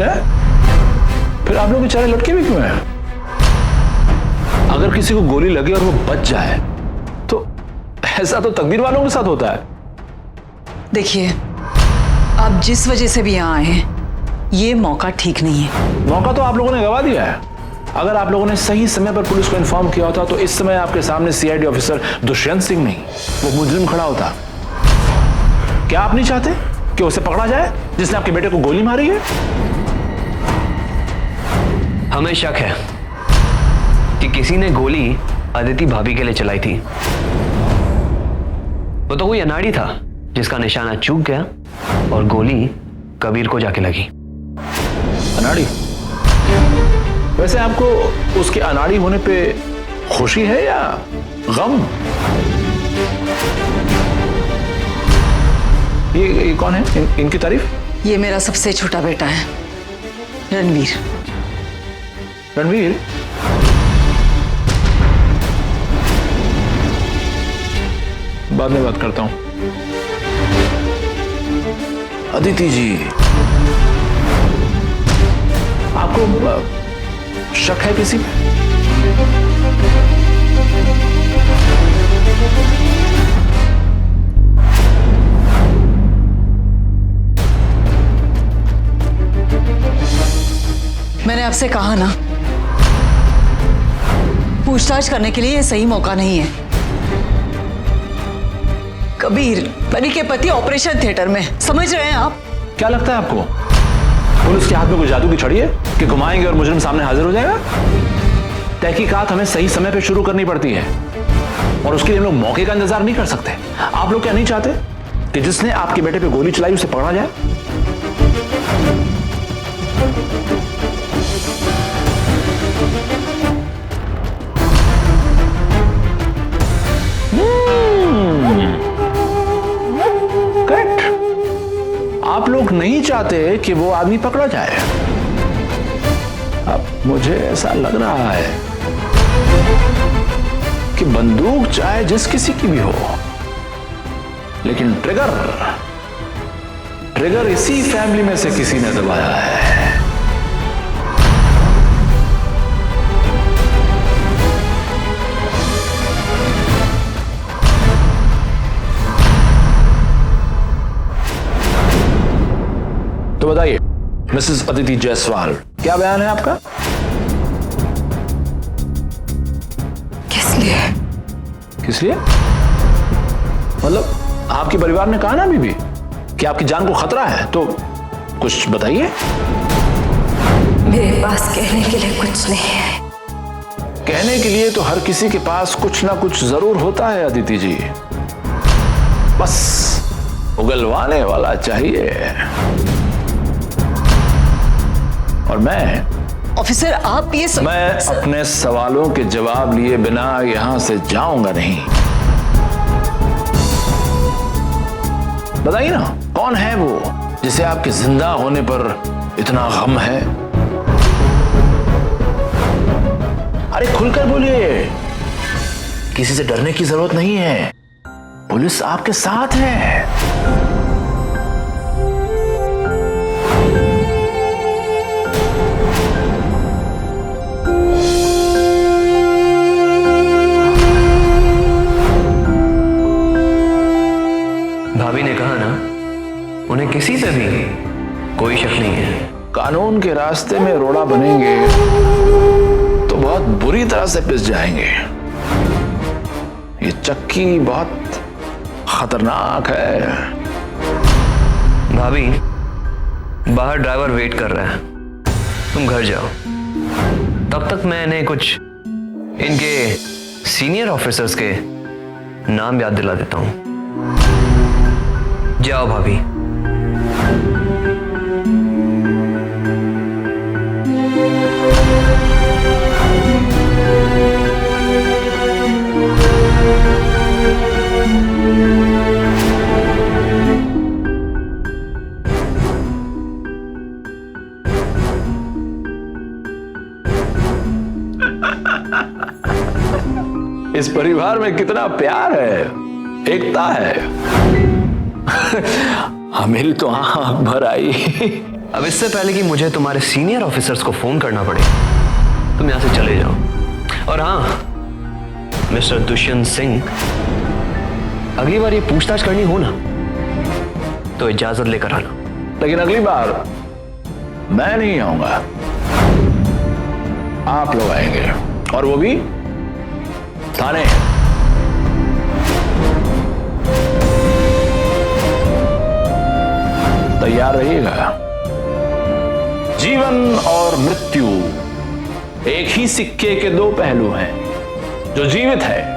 है, फिर आप लोग बेचारे लटके भी क्यों हैं? अगर किसी को गोली लगे और वो बच जाए तो ऐसा तो तकदीर वालों के साथ होता है। देखिए, आप जिस वजह से भी यहाँ आए हैं, ये मौका ठीक नहीं है। मौका तो आप लोगों ने गवा दिया है। अगर आप लोगों ने सही समय पर पुलिस को इन्फॉर्म किया होता तो इस समय आपके सामने सीआईडी ऑफिसर दुष्यंत सिंह नहीं, वो मुजरिम खड़ा होता। क्या आप नहीं चाहते कि उसे पकड़ा जाए जिसने आपके बेटे को गोली मारी है? हमें शक है कि किसी ने गोली अदिति भाभी के लिए चलाई थी। वो तो कोई अनाड़ी था जिसका निशाना चूक गया और गोली कबीर को जाके लगी। अनाड़ी? वैसे आपको उसके अनाड़ी होने पे खुशी है या गम? ये कौन है? इनकी तारीफ? ये मेरा सबसे छोटा बेटा है, रणवीर। रणवीर? बाद में बात करता हूं। अदिति जी, आपको शक है किसी पे? मैंने आपसे कहा ना, पूछताछ करने के लिए यह सही मौका नहीं है। कबीर बनी के पति ऑपरेशन थिएटर में, समझ रहे हैं आप? क्या लगता है आपको पुलिस के हाथ में कोई जादू की छड़ी है कि घुमाएंगे और मुजरिम सामने हाजिर हो जाएगा? तहकीकात हमें सही समय पे शुरू करनी पड़ती है और उसके लिए हम लोग मौके का इंतजार नहीं कर सकते। आप लोग क्या नहीं चाहते कि जिसने आपके बेटे पे गोली चलाई उसे पकड़ा जाए? आप लोग नहीं चाहते कि वो आदमी पकड़ा जाए। अब मुझे ऐसा लग रहा है कि बंदूक चाहे जिस किसी की भी हो, लेकिन ट्रिगर इसी फैमिली में से किसी ने दबाया है। तो बताइए मिसेस अदिति जायसवाल, क्या बयान है आपका? किस लिए? किस लिए? मतलब आपके परिवार ने कहा ना अभी भी कि आपकी जान को खतरा है, तो कुछ बताइए। मेरे पास कहने के लिए कुछ नहीं है। कहने के लिए तो हर किसी के पास कुछ ना कुछ जरूर होता है अदिति जी, बस उगलवाने वाला चाहिए। और मैं ऑफिसर, आप ये मैं अपने सवालों के जवाब लिए बिना यहां से जाऊंगा नहीं। बताइए ना, कौन है वो जिसे आपके जिंदा होने पर इतना गम है? अरे खुलकर बोलिए, किसी से डरने की जरूरत नहीं है, पुलिस आपके साथ है। भाभी ने कहा ना, उन्हें किसी पे भी कोई शक नहीं है। कानून के रास्ते में रोड़ा बनेंगे तो बहुत बुरी तरह से पिस जाएंगे। ये चक्की बहुत खतरनाक है। भाभी, बाहर ड्राइवर वेट कर रहा है, तुम घर जाओ। तब तक मैं इन्हें कुछ इनके सीनियर ऑफिसर्स के नाम याद दिला देता हूं। जाओ भाभी। इस परिवार में कितना प्यार है, एकता है। मेरी तो आंख भर आई अब इससे पहले कि मुझे तुम्हारे सीनियर ऑफिसर्स को फोन करना पड़े, तुम यहां से चले जाओ। और हाँ मिस्टर दुष्यंत सिंह, अगली बार ये पूछताछ करनी हो ना तो इजाजत लेकर आना। लेकिन अगली बार मैं नहीं आऊंगा, आप लोग आएंगे, और वो भी थाने। तैयार रहिएगा। जीवन और मृत्यु एक ही सिक्के के दो पहलू हैं। जो जीवित है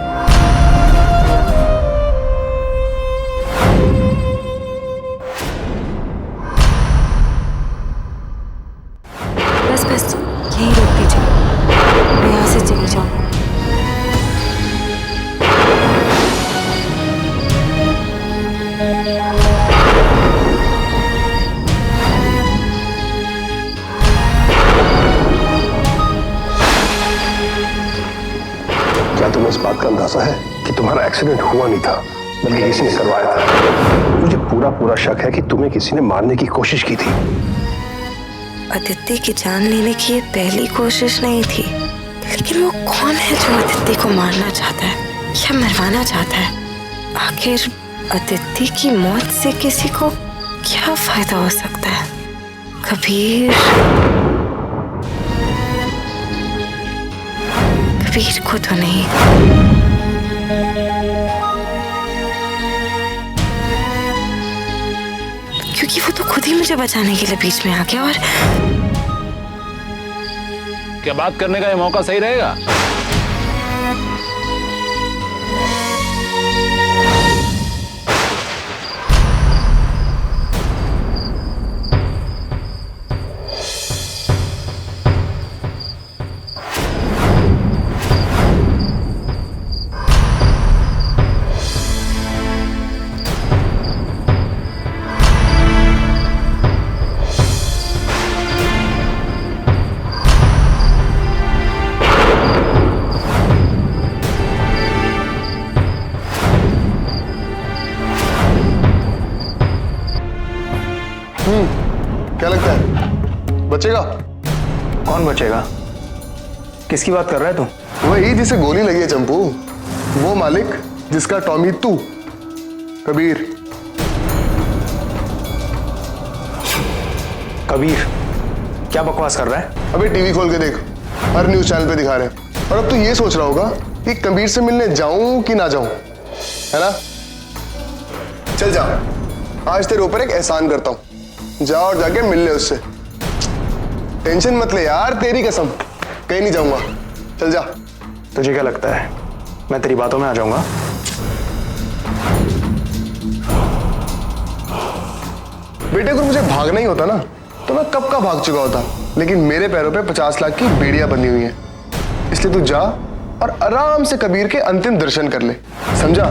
बस बस यहीं रोक दीजिए, मैं यहाँ से चली जाऊँ। क्या तुम्हें इस बात का अंदाजा है कि तुम्हारा एक्सीडेंट हुआ नहीं था, बल्कि किसी ने करवाया था? मुझे पूरा शक है कि तुम्हें किसी ने मारने की कोशिश की थी। अदिति की जान लेने की ये पहली कोशिश नहीं थी, लेकिन वो कौन है जो अदिति को मारना चाहता है या मरवाना चाहता है? आखिर अदिति की मौत से किसी को क्या फायदा हो सकता है? कबीर को तो नहीं। क्योंकि वो तो खुद ही मुझे बचाने के लिए बीच में आ गया। और क्या बात करने का ये मौका सही रहेगा? क्या लगता है बचेगा? कौन बचेगा? किसकी बात कर रहा है तू? वही जिसे गोली लगी है चंपू, वो मालिक जिसका टॉमी तू। कबीर। कबीर? क्या बकवास कर रहा है? अबे टीवी खोल के देख, हर न्यूज चैनल पे दिखा रहे हैं। और अब तो ये सोच रहा होगा कि कबीर से मिलने जाऊं कि ना जाऊं, है ना? चल जा, आज तेरे ऊपर एक एहसान करता हूं, जा और जाके मिल ले उससे। टेंशन मत ले यार, तेरी कसम, कहीं नहीं जाऊंगा। चल जा। तुझे क्या लगता है मैं तेरी बातों में आ जाऊंगा? बेटे अगर मुझे भागना ही होता ना तो मैं कब का भाग चुका होता, लेकिन मेरे पैरों पे 50 लाख की बेड़ियां बंधी हुई हैं। इसलिए तू जा और आराम से कबीर के अंतिम दर्शन कर ले, समझा?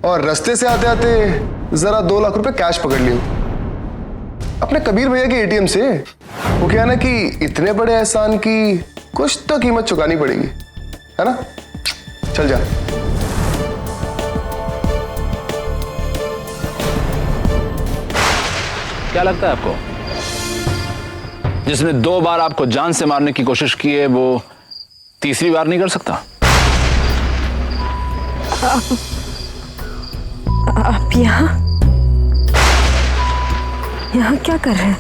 और रास्ते से आते आते जरा 2 लाख रुपए कैश पकड़ लियो अपने कबीर भैया के एटीएम से। वो क्या ना कि इतने बड़े एहसान की कुछ तो कीमत चुकानी पड़ेगी, है ना? चल जा। क्या लगता है आपको, जिसने 2 बार आपको जान से मारने की कोशिश की है वो तीसरी बार नहीं कर सकता? आप यहाँ क्या कर रहे हैं?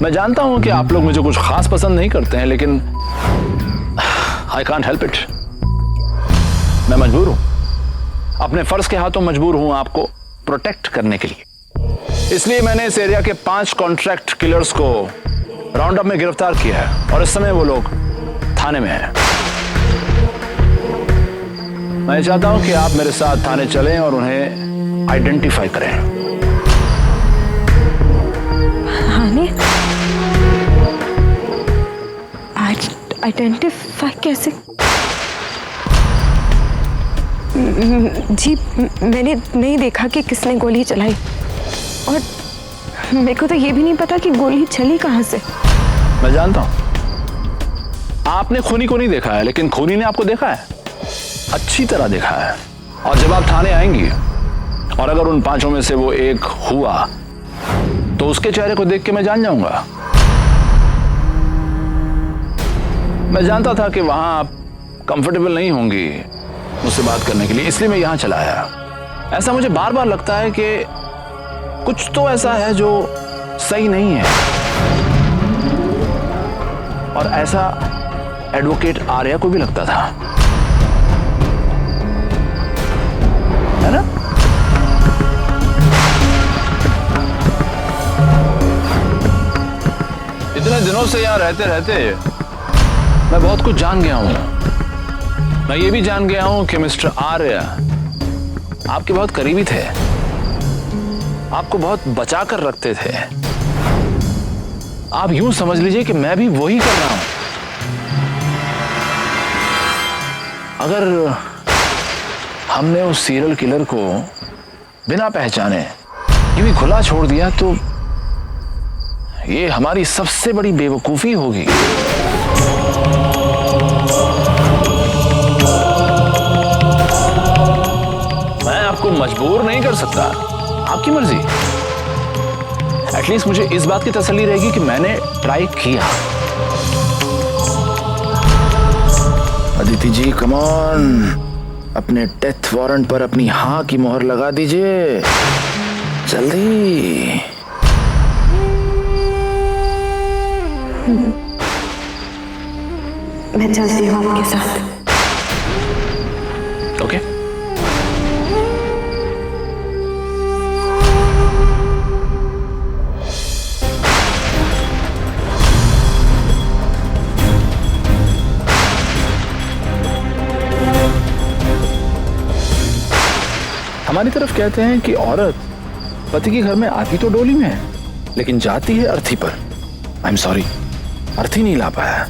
मैं जानता हूं कि आप लोग मुझे कुछ खास पसंद नहीं करते हैं, लेकिन आई कांट हेल्प इट। मैं मजबूर हूं, अपने फर्ज के हाथों मजबूर हूं आपको प्रोटेक्ट करने के लिए। इसलिए मैंने इस एरिया के 5 कॉन्ट्रैक्ट किलर्स को राउंड अप में गिरफ्तार किया है और इस समय वो लोग थाने में हैं। मैं चाहता हूं कि आप मेरे साथ थाने चलें और उन्हें आइडेंटिफाई करें। थाने? आइडेंटिफाई कैसे? जी मैंने नहीं देखा कि किसने गोली चलाई, और मेरे को तो ये भी नहीं पता कि गोली चली कहां से। मैं जानता हूं आपने खूनी को नहीं देखा है, लेकिन खूनी ने आपको देखा है, अच्छी तरह देखा है। और जब आप थाने आएंगी और अगर उन 5 में से वो एक हुआ तो उसके चेहरे को देख के मैं जान जाऊंगा मैं जानता था कि वहां आप कंफर्टेबल नहीं होंगी मुझसे बात करने के लिए, इसलिए मैं यहां चला आया। ऐसा मुझे बार बार लगता है कि कुछ तो ऐसा है जो सही नहीं है, और ऐसा एडवोकेट आर्या को भी लगता था, है ना? इतने दिनों से यहां रहते रहते मैं बहुत कुछ जान गया हूं। मैं ये भी जान गया हूं कि मिस्टर आर्या आपके बहुत करीबी थे, आपको बहुत बचा कर रखते थे। आप यूं समझ लीजिए कि मैं भी वही कर रहा हूं। अगर हमने उस सीरियल किलर को बिना पहचाने यूं ही खुला छोड़ दिया तो ये हमारी सबसे बड़ी बेवकूफी होगी। मैं आपको मजबूर नहीं कर सकता, आपकी मर्जी। एटलीस्ट मुझे इस बात की तसल्ली रहेगी कि मैंने ट्राई किया। अदिति जी कम ऑन, अपने डेथ वारंट पर अपनी हाँ की मोहर लगा दीजिए, जल्दी। मैं चलती हूँ आपके साथ। ओके। हमारी तरफ कहते हैं कि औरत पति के घर में आती तो डोली में है, लेकिन जाती है अर्थी पर। आई एम सॉरी, अर्थी नहीं ला पाया।